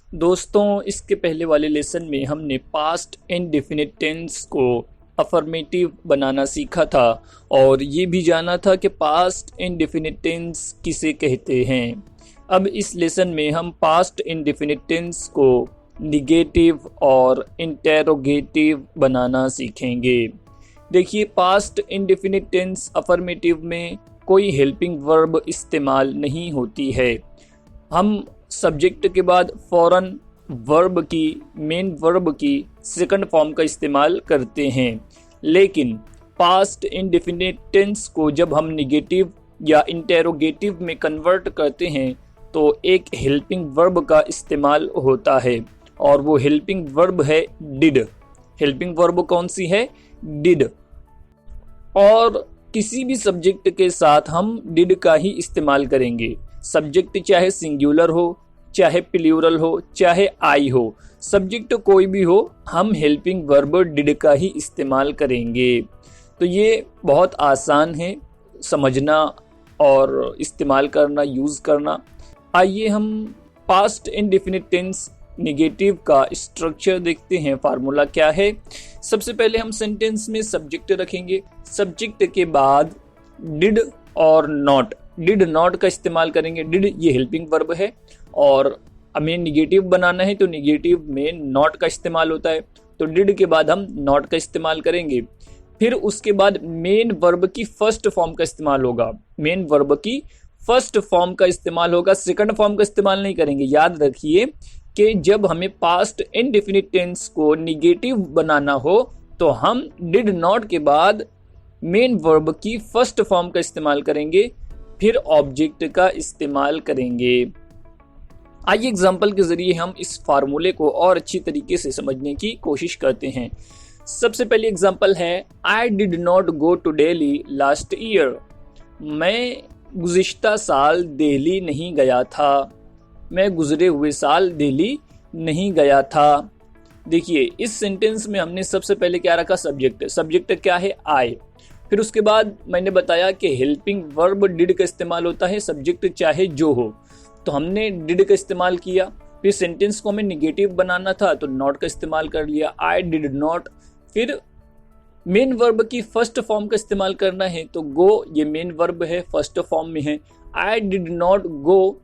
दोस्तों, इसके पहले वाले लेसन में हमने पास्ट इंडेफिनिट टेंस को अफर्मेटिव बनाना सीखा था और ये भी जाना था कि पास्ट इंडेफिनिट टेंस किसे कहते हैं। अब इस लेसन में हम पास्ट इंडेफिनिट टेंस को निगेटिव और इंटेरोगेटिव बनाना सीखेंगे। देखिए, पास्ट इंडेफिनिट टेंस अफर्मेटिव में कोई हेल्पिंग वर्ब इस्तेमाल नहीं होती है। हम सब्जेक्ट के बाद फौरन वर्ब की, मेन वर्ब की सेकंड फॉर्म का इस्तेमाल करते हैं। लेकिन पास्ट इंडेफिनिट टेंस को जब हम निगेटिव या इंटेरोगेटिव में कन्वर्ट करते हैं तो एक हेल्पिंग वर्ब का इस्तेमाल होता है और वो हेल्पिंग वर्ब है डिड। हेल्पिंग वर्ब कौन सी है? डिड। और किसी भी सब्जेक्ट के साथ हम डिड का ही इस्तेमाल करेंगे। सब्जेक्ट चाहे सिंगुलर हो, चाहे प्लूरल हो, चाहे आई हो, सब्जेक्ट कोई भी हो, हम हेल्पिंग वर्ब डिड का ही इस्तेमाल करेंगे। तो ये बहुत आसान है समझना और इस्तेमाल करना, यूज़ करना। आइए हम पास्ट इंडेफिनिट टेंस निगेटिव का स्ट्रक्चर देखते हैं। फार्मूला क्या है? सबसे पहले हम सेंटेंस में सब्जेक्ट रखेंगे। सब्जेक्ट के बाद डिड और नॉट, डिड नॉट का इस्तेमाल करेंगे। डिड ये हेल्पिंग वर्ब है और हमें निगेटिव बनाना है तो निगेटिव में नॉट का इस्तेमाल होता है, तो डिड के बाद हम नॉट का इस्तेमाल करेंगे। फिर उसके बाद मेन वर्ब की फर्स्ट फॉर्म का इस्तेमाल होगा। मेन वर्ब की फर्स्ट फॉर्म का इस्तेमाल होगा, सेकंड फॉर्म का इस्तेमाल नहीं करेंगे। याद रखिए कि जब हमें पास्ट इंडेफिनिट टेंस को निगेटिव बनाना हो तो हम डिड नॉट के बाद मेन वर्ब की फर्स्ट फॉर्म का इस्तेमाल करेंगे, फिर ऑब्जेक्ट का इस्तेमाल करेंगे। आइए एग्जाम्पल के जरिए हम इस फार्मूले को और अच्छी तरीके से समझने की कोशिश करते हैं। सबसे पहली एग्जाम्पल है, I did not go to Delhi last year. मैं गुज़िश्ता साल दिल्ली नहीं गया था। मैं गुजरे हुए साल दिल्ली नहीं गया था। देखिए, इस सेंटेंस में हमने सबसे पहले क्या रखा? सब्जेक्ट। सब्जेक्ट क्या है? आई। फिर उसके बाद मैंने बताया कि हेल्पिंग वर्ब डिड का इस्तेमाल होता है, सब्जेक्ट चाहे जो हो, तो हमने डिड का इस्तेमाल किया। फिर सेंटेंस को हमें निगेटिव बनाना था तो नॉट का इस्तेमाल कर लिया, आई डिड नॉट। फिर मेन वर्ब की फर्स्ट फॉर्म का इस्तेमाल करना है तो गो ये मेन वर्ब है, फर्स्ट फॉर्म में है। I did not go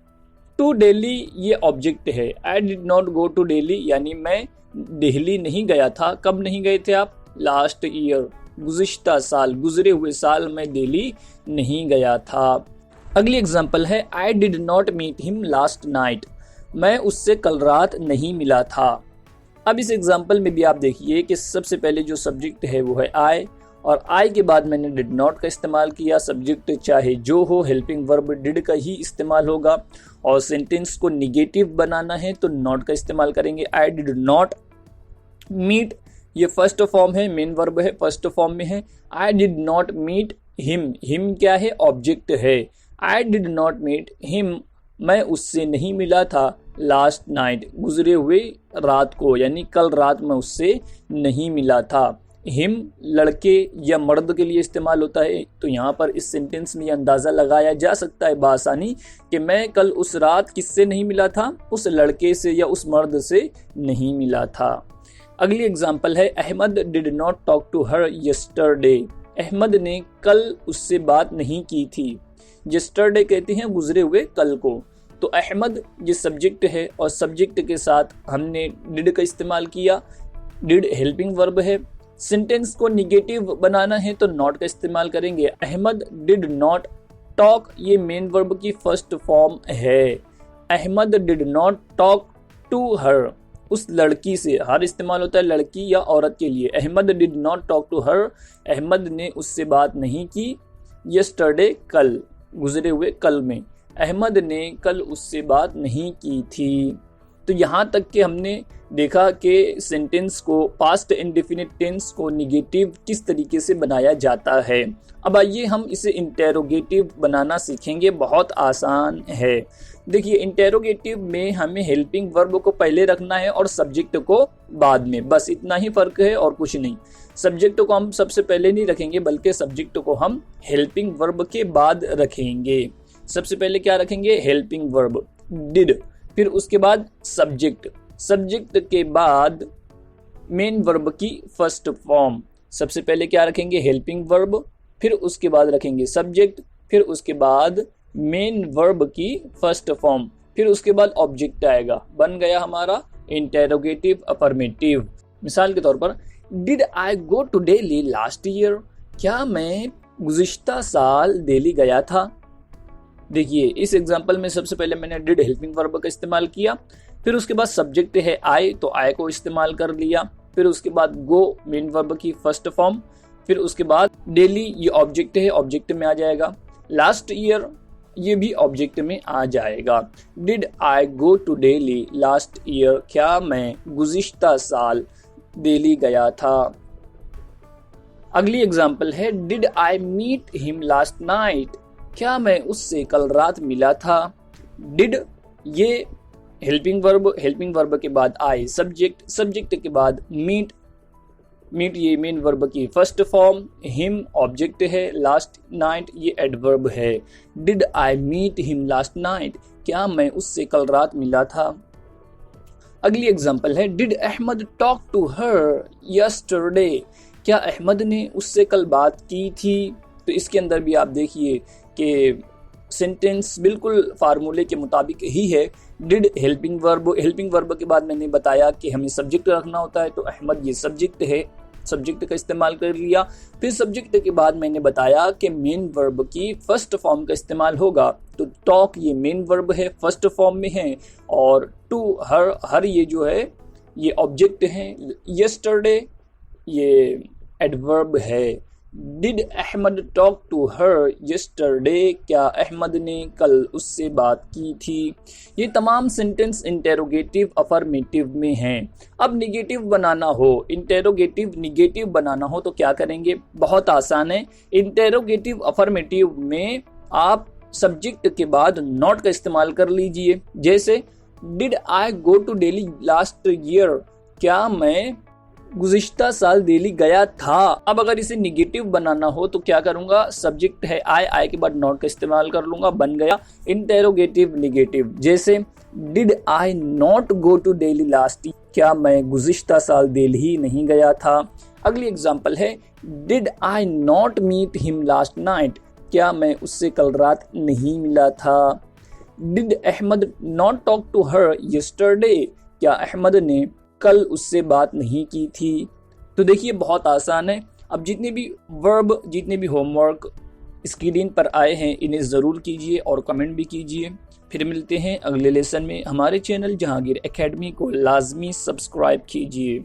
to Delhi ये ऑब्जेक्ट है। I did not go to Delhi यानी मैं दिल्ली नहीं गया था। कब नहीं गए थे आप? लास्ट ईयर, गुज़िश्ता साल, गुजरे हुए साल मैं दिल्ली नहीं गया था। अगली एग्जांपल है, I did not meet him last night. मैं उससे कल रात नहीं मिला था। अब इस एग्जांपल में भी आप देखिए कि सबसे पहले जो सब्जेक्ट है वो है आई और आई के बाद मैंने डिड नॉट का इस्तेमाल किया। सब्जेक्ट चाहे जो हो, हेल्पिंग वर्ब डिड का ही इस्तेमाल होगा और सेंटेंस को निगेटिव बनाना है तो नॉट का इस्तेमाल करेंगे। आई डिड नॉट मीट ये फर्स्ट फॉर्म है, मेन वर्ब है, फर्स्ट फॉर्म में है। I did not meet him, him क्या है? ऑब्जेक्ट है। I did not meet him मैं उससे नहीं मिला था लास्ट नाइट गुजरे हुए रात को, यानी कल रात मैं उससे नहीं मिला था। हिम लड़के या मर्द के लिए इस्तेमाल होता है, तो यहाँ पर इस सेंटेंस में अंदाज़ा लगाया जा सकता है बआसानी कि मैं कल उस रात किससे नहीं मिला था? उस लड़के से या उस मर्द से नहीं मिला था। अगली एग्जाम्पल है, Ahmad did not talk to her yesterday. Ahmad ने कल उससे बात नहीं की थी। यस्टरडे कहते हैं गुजरे हुए कल को, तो अहमद ये सब्जेक्ट है और सब्जेक्ट के साथ हमने डिड का इस्तेमाल किया। डिड हेल्पिंग वर्ब है। सेंटेंस को निगेटिव बनाना है तो नॉट का इस्तेमाल करेंगे। अहमद डिड नॉट टॉक ये मेन वर्ब की फर्स्ट फॉर्म है। Ahmad did not talk to her उस लड़की से, हर इस्तेमाल होता है लड़की या औरत के लिए। Ahmad did not talk to her Ahmad ने उससे बात नहीं की। यस्टरडे कल, गुजरे हुए कल में अहमद ने कल उससे बात नहीं की थी। तो यहाँ तक कि हमने देखा कि सेंटेंस को, पास्ट इंडेफिनिट टेंस को निगेटिव किस तरीके से बनाया जाता है। अब आइए हम इसे इंटेरोगेटिव बनाना सीखेंगे। बहुत आसान है। देखिए, इंटेरोगेटिव में हमें हेल्पिंग वर्ब को पहले रखना है और सब्जेक्ट को बाद में, बस इतना ही फर्क है और कुछ नहीं। सब्जेक्ट को हम सबसे पहले नहीं रखेंगे बल्कि सब्जेक्ट को हम हेल्पिंग वर्ब के बाद रखेंगे। सबसे पहले क्या रखेंगे? Helping verb did. फिर उसके बाद सब्जेक्ट, सब्जेक्ट के बाद मेन वर्ब की फर्स्ट फॉर्म। सबसे पहले क्या रखेंगे, हेल्पिंग वर्ब, फिर उसके बाद रखेंगे सब्जेक्ट, फिर उसके बाद मेन वर्ब की फर्स्ट फॉर्म, फिर उसके बाद ऑब्जेक्ट आएगा। बन गया हमारा इंटेरोगेटिव अफर्मेटिव। मिसाल के तौर पर, did I go to Delhi last year, क्या मैं गुज़िश्ता साल दिल्ली गया था। देखिए इस एग्जांपल में सबसे पहले मैंने डिड हेल्पिंग वर्ब का इस्तेमाल किया, फिर उसके बाद सब्जेक्ट है आई, तो आई को इस्तेमाल कर लिया, फिर उसके बाद गो मेन वर्ब की फर्स्ट फॉर्म, फिर उसके बाद दिल्ली ये ऑब्जेक्ट है, ऑब्जेक्ट में आ जाएगा। लास्ट ईयर ये भी ऑब्जेक्ट में आ जाएगा। Did I go to Delhi last year, क्या मैं गुज़िश्ता साल दिल्ली गया था। अगली एग्जांपल है, did I meet him last night, क्या मैं उससे कल रात मिला था। डिड ये हेल्पिंग वर्ब के बाद आई सब्जेक्ट, सब्जेक्ट के बाद मीट, मीट ये मेन वर्ब की फर्स्ट फॉर्म, हिम ऑब्जेक्ट है, लास्ट नाइट ये एडवर्ब है। Did I meet him last night, क्या मैं उससे कल रात मिला था। अगली एग्जांपल है, did Ahmad talk to her yesterday, क्या अहमद ने उससे कल बात की थी। तो इसके अंदर भी आप देखिए कि सेंटेंस बिल्कुल फार्मूले के मुताबिक ही है। डिड हेल्पिंग वर्ब के बाद मैंने बताया कि हमें सब्जेक्ट रखना होता है, तो अहमद ये सब्जेक्ट है, सब्जेक्ट का इस्तेमाल कर लिया। फिर सब्जेक्ट के बाद मैंने बताया कि मेन वर्ब की फर्स्ट फॉर्म का इस्तेमाल होगा, तो टॉक ये मेन वर्ब है, फर्स्ट फॉर्म में है, और टू हर ये जो है ये ऑब्जेक्ट है, यस्टरडे ये एडवर्ब है। Did Ahmad talk to her yesterday, क्या अहमद ने कल उससे बात की थी। ये तमाम सेंटेंस इंटेरोगेटिव अफर्मेटिव में हैं। अब निगेटिव बनाना हो, इंटेरोगेटिव निगेटिव बनाना हो तो क्या करेंगे, बहुत आसान है। इंटेरोगेटिव अफर्मेटिव में आप सब्जेक्ट के बाद नॉट का इस्तेमाल कर लीजिए। जैसे did I go to Delhi last year, क्या मैं गुज़िश्ता साल दिल्ली गया था। अब अगर इसे निगेटिव बनाना हो तो क्या करूंगा, सब्जेक्ट है आई के बाद नॉट का इस्तेमाल कर लूंगा, बन गया इंटेरोगेटिव निगेटिव। जैसे did I not go to Delhi last year, क्या मैं गुज़िश्ता साल दिल्ली नहीं गया था। अगली एग्जांपल है, did I not meet him last night, क्या मैं उससे कल रात नहीं मिला था। Did Ahmad not talk to her yesterday, क्या अहमद ने कल उससे बात नहीं की थी। तो देखिए बहुत आसान है। अब जितने भी वर्ब, जितने भी होमवर्क स्क्रीन पर आए हैं इन्हें ज़रूर कीजिए और कमेंट भी कीजिए। फिर मिलते हैं अगले लेसन में। हमारे चैनल जहांगीर एकेडमी को लाजमी सब्सक्राइब कीजिए।